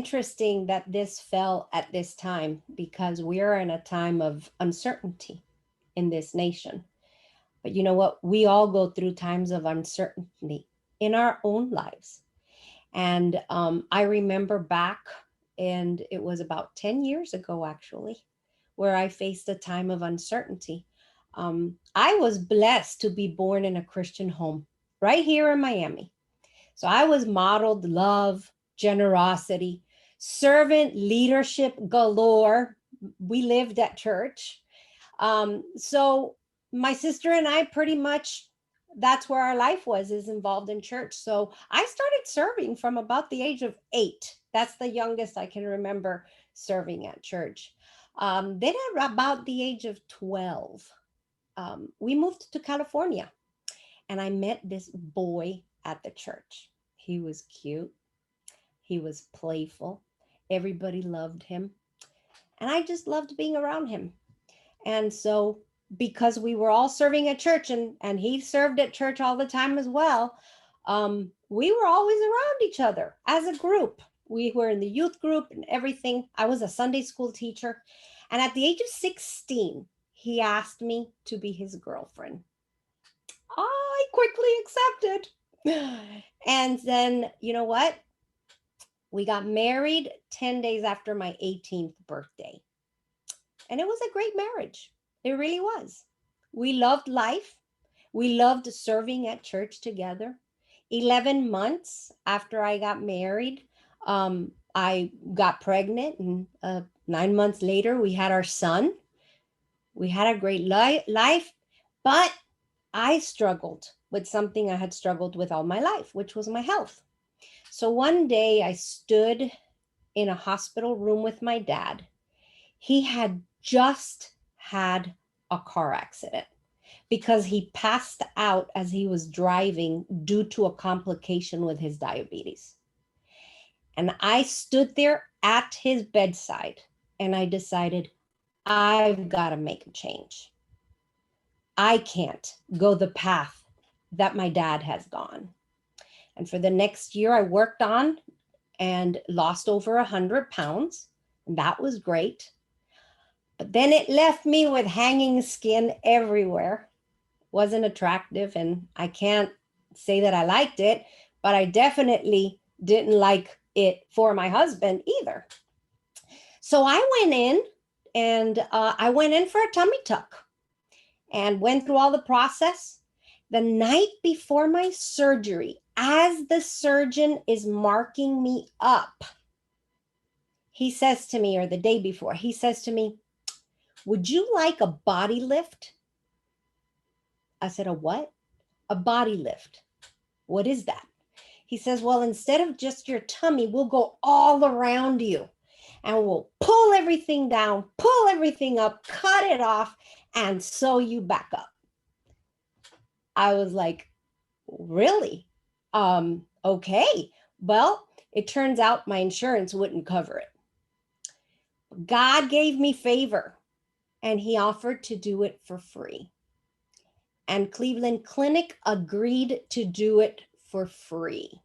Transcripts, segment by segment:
interesting that this fell at this time because we are in a time of uncertainty in this nation. But you know what? We all go through times of uncertainty in our own lives. And I remember back, and it was about 10 years ago, actually, where I faced a time of uncertainty. I was blessed to be born in a Christian home right here in Miami. So I was modeled love, generosity, servant leadership galore. We lived at church. So my sister and I pretty much, that's where our life was, is involved in church. So I started serving from about the age of 8. That's the youngest I can remember serving at church. Then at about the age of 12, we moved to California, and I met this boy at the church. He was cute. He was playful. Everybody loved him. And I just loved being around him. And so, because we were all serving at church, and he served at church all the time as well, we were always around each other as a group. We were in the youth group and everything. I was a Sunday school teacher. And at the age of 16, he asked me to be his girlfriend. I quickly accepted. And then, you know what? We got married 10 days after my 18th birthday. And it was a great marriage. It really was. We loved life. We loved serving at church together. 11 months after I got married, I got pregnant, and 9 months later, we had our son. We had a great life, but I struggled with something I had struggled with all my life, which was my health. So one day I stood in a hospital room with my dad. He had just had a car accident because he passed out as he was driving due to a complication with his diabetes. And I stood there at his bedside and I decided, I've got to make a change. I can't go the path that my dad has gone. And for the next year, I worked on and lost over 100 pounds. And that was great. But then it left me with hanging skin everywhere. Wasn't attractive, and I can't say that I liked it, but I definitely didn't like it for my husband either. So I went in, and I went in for a tummy tuck and went through all the process. The night before my surgery, as the surgeon is marking me up, he says to me, or the day before, he says to me, "Would you like a body lift?" I said, "A what?" "A body lift." "What is that?" He says, "Well, instead of just your tummy, we'll go all around you and we'll pull everything down, pull everything up, cut it off, and sew you back up." I was like, really? Okay. Well, it turns out my insurance wouldn't cover it. God gave me favor, and he offered to do it for free. And Cleveland Clinic agreed to do it for free.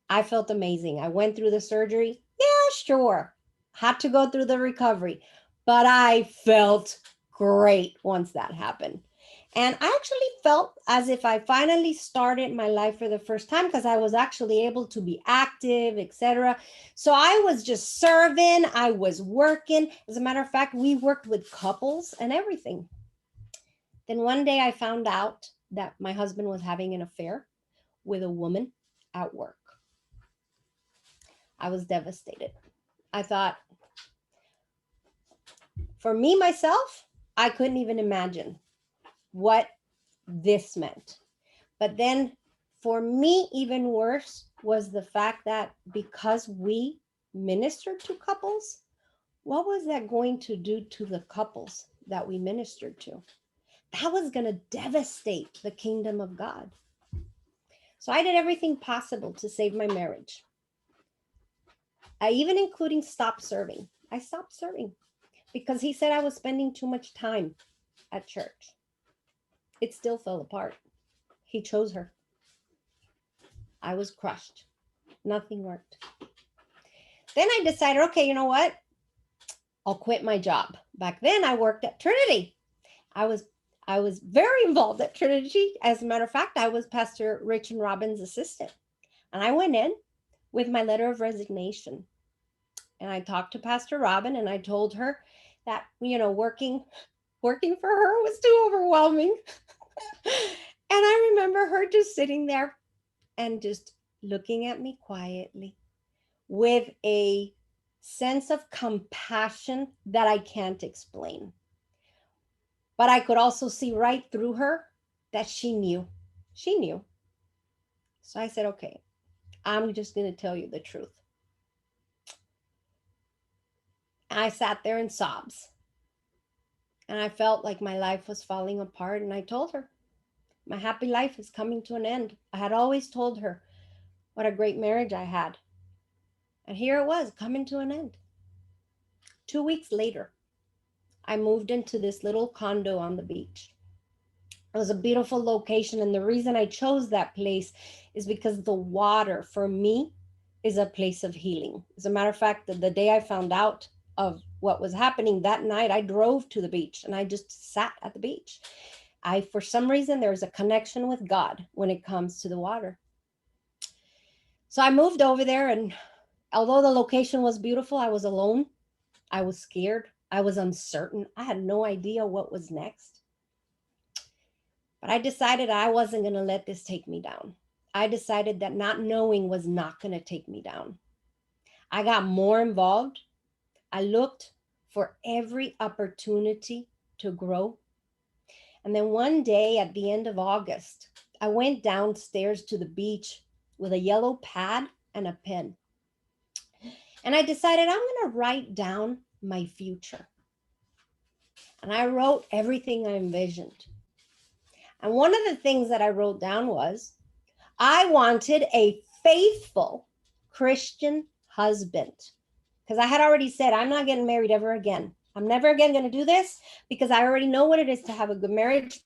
I felt amazing. I went through the surgery. Yeah, sure. Had to go through the recovery, but I felt great once that happened. And I actually felt as if I finally started my life for the first time because I was actually able to be active, etc. So I was just serving, I was working. As a matter of fact, we worked with couples and everything. Then one day I found out that my husband was having an affair with a woman at work. I was devastated. I thought, for me, myself, I couldn't even imagine what this meant. But then for me, even worse was the fact that because we ministered to couples, what was that going to do to the couples that we ministered to? That was going to devastate the kingdom of God. So I did everything possible to save my marriage. I even including stopped serving. I stopped serving because he said I was spending too much time at church. It still fell apart. He chose her. I was crushed. Nothing worked. Then I decided, okay, you know what? I'll quit my job. Back then I worked at Trinity. I was I was very involved at Trinity. As a matter of fact, I was Pastor Rich and Robin's assistant. And I went in with my letter of resignation. And I talked to Pastor Robin and I told her that, working for her was too overwhelming. And I remember her just sitting there and just looking at me quietly with a sense of compassion that I can't explain. But I could also see right through her that she knew. She knew. So I said, okay, I'm just going to tell you the truth. I sat there in sobs. And I felt like my life was falling apart. And I told her, my happy life is coming to an end. I had always told her what a great marriage I had. And here it was, coming to an end. 2 weeks later, I moved into this little condo on the beach. It was a beautiful location. And the reason I chose that place is because the water for me is a place of healing. As a matter of fact, the day I found out of what was happening that night, I drove to the beach and I just sat at the beach. For some reason, there's a connection with God when it comes to the water. So I moved over there, and although the location was beautiful, I was alone. I was scared. I was uncertain. I had no idea what was next. But I decided I wasn't going to let this take me down. I decided that not knowing was not going to take me down. I got more involved. I looked for every opportunity to grow. And then one day at the end of August, I went downstairs to the beach with a yellow pad and a pen. And I decided I'm going to write down my future. And I wrote everything I envisioned. And one of the things that I wrote down was I wanted a faithful Christian husband. Because I had already said, I'm not getting married ever again. I'm never again going to do this because I already know what it is to have a good marriage.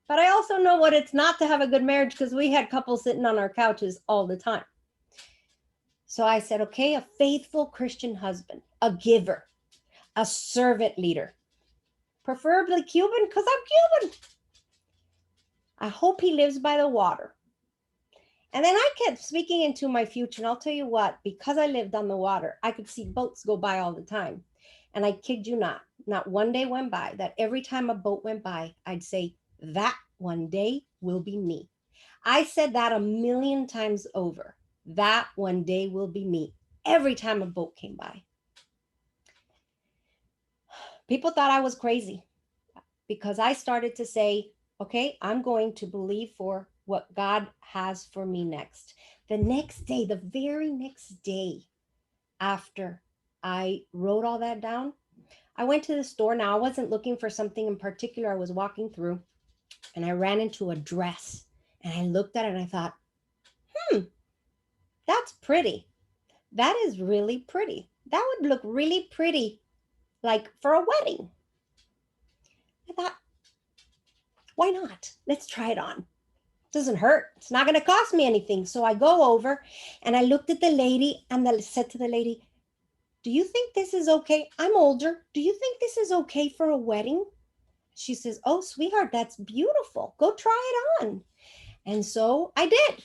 But I also know what it's not to have a good marriage because we had couples sitting on our couches all the time. So I said, okay, a faithful Christian husband, a giver, a servant leader, preferably Cuban because I'm Cuban. I hope he lives by the water. And then I kept speaking into my future. And I'll tell you what, because I lived on the water, I could see boats go by all the time. And I kid you not one day went by that every time a boat went by, I'd say, that one day will be me. I said that 1,000,000 times over. That one day will be me. Every time a boat came by. People thought I was crazy because I started to say, okay, I'm going to believe for what God has for me next. The next day, the very next day after I wrote all that down, I went to the store. Now, I wasn't looking for something in particular. I was walking through and I ran into a dress and I looked at it and I thought, that's pretty. That is really pretty. That would look really pretty, like for a wedding. I thought, why not? Let's try it on. It doesn't hurt. It's not going to cost me anything. So I go over and I looked at the lady and I said to the lady, do you think this is okay? I'm older. Do you think this is okay for a wedding? She says, oh, sweetheart, that's beautiful. Go try it on. And so I did.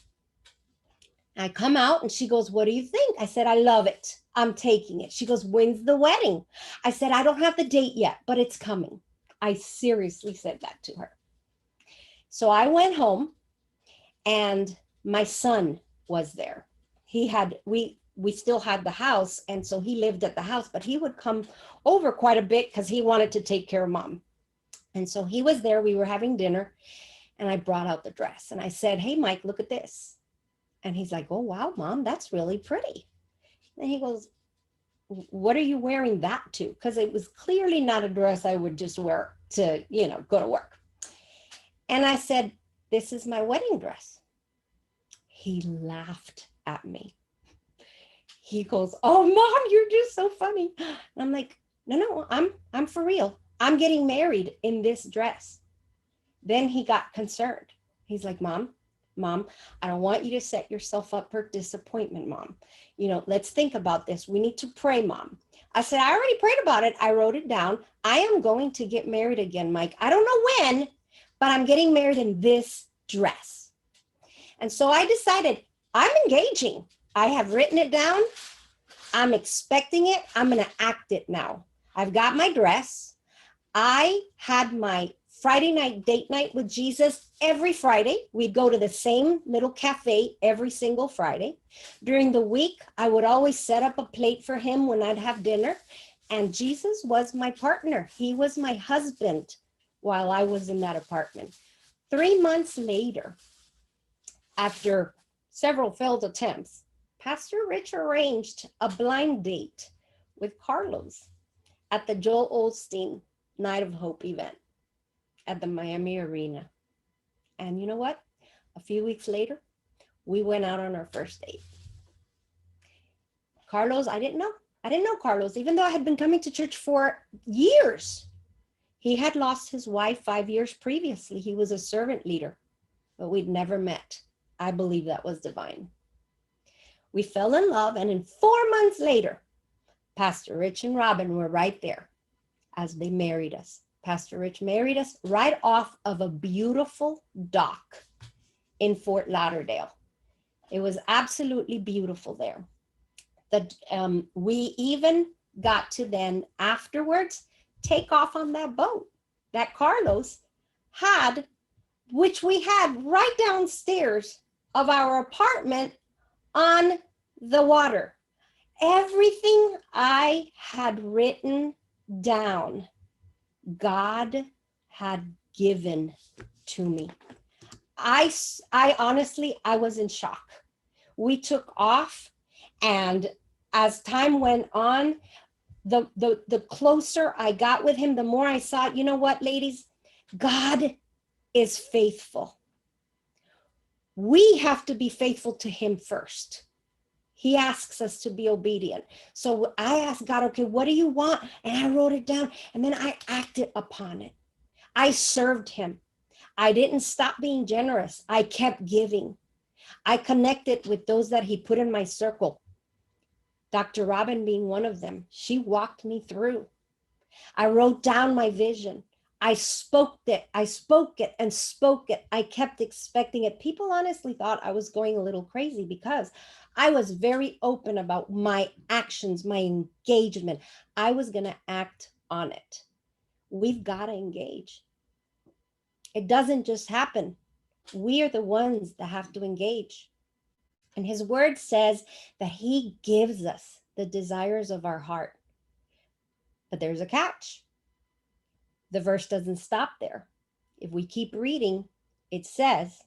I come out and she goes, what do you think? I said, I love it. I'm taking it. She goes, when's the wedding? I said, I don't have the date yet, but it's coming. I seriously said that to her. So I went home and my son was there. We still had the house. And so he lived at the house, but he would come over quite a bit because he wanted to take care of mom. And so he was there. We were having dinner and I brought out the dress and I said, hey, Mike, look at this. And he's like, oh, wow, mom, that's really pretty. And he goes, what are you wearing that to? Because it was clearly not a dress I would just wear to, go to work. And I said, this is my wedding dress. He laughed at me. He goes, oh, mom, you're just so funny. And I'm like, no, I'm for real. I'm getting married in this dress. Then he got concerned. He's like, Mom, Mom. I don't want you to set yourself up for disappointment, Mom. Let's think about this. We need to pray, Mom. I said, I already prayed about it. I wrote it down. I am going to get married again, Mike. I don't know when, but I'm getting married in this dress. And so I decided I'm engaging. I have written it down. I'm expecting it. I'm going to act it now. I've got my dress. I had my Friday night date night with Jesus every Friday. We'd go to the same little cafe every single Friday. During the week, I would always set up a plate for him when I'd have dinner. And Jesus was my partner. He was my husband while I was in that apartment. 3 months later, after several failed attempts, Pastor Rich arranged a blind date with Carlos at the Joel Osteen Night of Hope event at the Miami Arena. And you know what? A few weeks later, we went out on our first date. Carlos, I didn't know Carlos, even though I had been coming to church for years. He had lost his wife 5 years previously. He was a servant leader, but we'd never met. I believe that was divine. We fell in love, and in 4 months later, Pastor Rich and Robin were right there as they married us. Pastor Rich married us right off of a beautiful dock in Fort Lauderdale. It was absolutely beautiful there. We even got to then afterwards take off on that boat that Carlos had, which we had right downstairs of our apartment on the water. Everything I had written down, God had given to me. I honestly, I was in shock. We took off, and as time went on, the closer I got with him, the more I saw, you know what, ladies? God is faithful. We have to be faithful to him first. He asks us to be obedient. So I asked God, okay, what do you want? And I wrote it down, and then I acted upon it. I served him. I didn't stop being generous. I kept giving. I connected with those that he put in my circle. Dr. Robin being one of them. She walked me through. I wrote down my vision. I spoke it and spoke it. I kept expecting it. People honestly thought I was going a little crazy because I was very open about my actions, my engagement. I was going to act on it. We've got to engage. It doesn't just happen. We are the ones that have to engage. And his word says that he gives us the desires of our heart. But there's a catch. The verse doesn't stop there. If we keep reading, it says,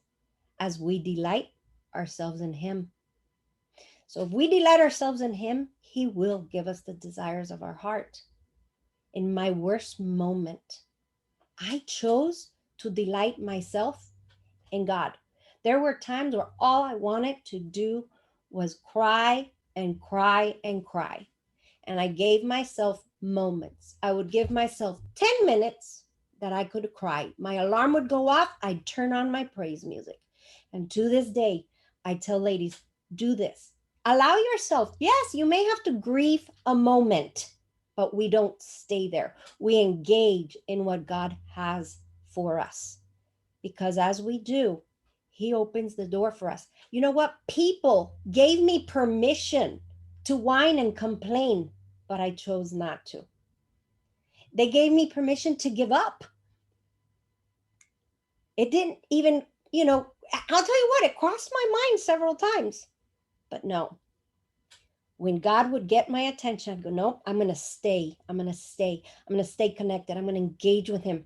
as we delight ourselves in him. So if we delight ourselves in him, he will give us the desires of our heart. In my worst moment, I chose to delight myself in God. There were times where all I wanted to do was cry and cry and cry. And I gave myself moments. I would give myself 10 minutes that I could cry. My alarm would go off. I'd turn on my praise music. And to this day, I tell ladies, do this. Allow yourself. Yes, you may have to grieve a moment, but we don't stay there. We engage in what God has for us. Because as we do, he opens the door for us. You know what? People gave me permission to whine and complain, but I chose not to. They gave me permission to give up. It didn't even, I'll tell you what, it crossed my mind several times. But no, when God would get my attention, I'd go, nope, I'm going to stay. I'm going to stay connected. I'm going to engage with him.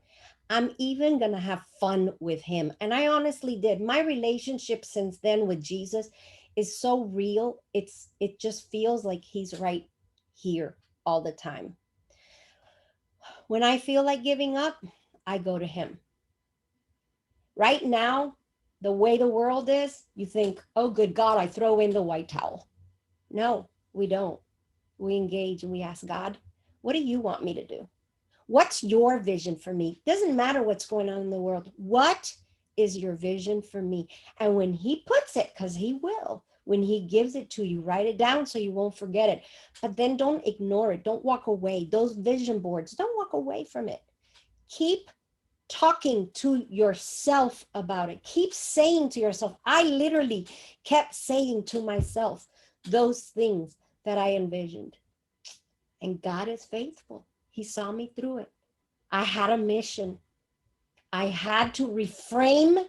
I'm even going to have fun with him. And I honestly did. My relationship since then with Jesus is so real. It just feels like he's right here all the time. When I feel like giving up, I go to him. Right now, the way the world is, you think, oh, good God, I throw in the white towel. No, we don't. We engage and we ask God, what do you want me to do? What's your vision for me? Doesn't matter what's going on in the world. What is your vision for me? And when he puts it, because he will, when he gives it to you, write it down so you won't forget it. But then don't ignore it. Don't walk away. Those vision boards, don't walk away from it. Keep talking to yourself about it. Keep saying to yourself, I literally kept saying to myself those things that I envisioned. And God is faithful. He saw me through it. I had a mission. I had to reframe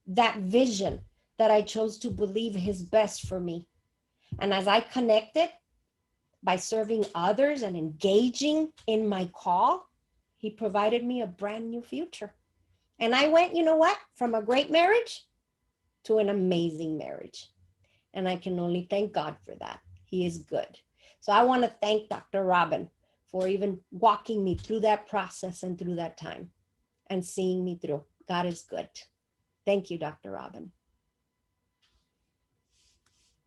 that vision that I chose to believe his best for me. And as I connected by serving others and engaging in my call, he provided me a brand new future. And I went, you know what, from a great marriage to an amazing marriage. And I can only thank God for that. He is good. So I want to thank Dr. Robin for even walking me through that process and through that time and seeing me through. God is good. Thank you, Dr. Robin.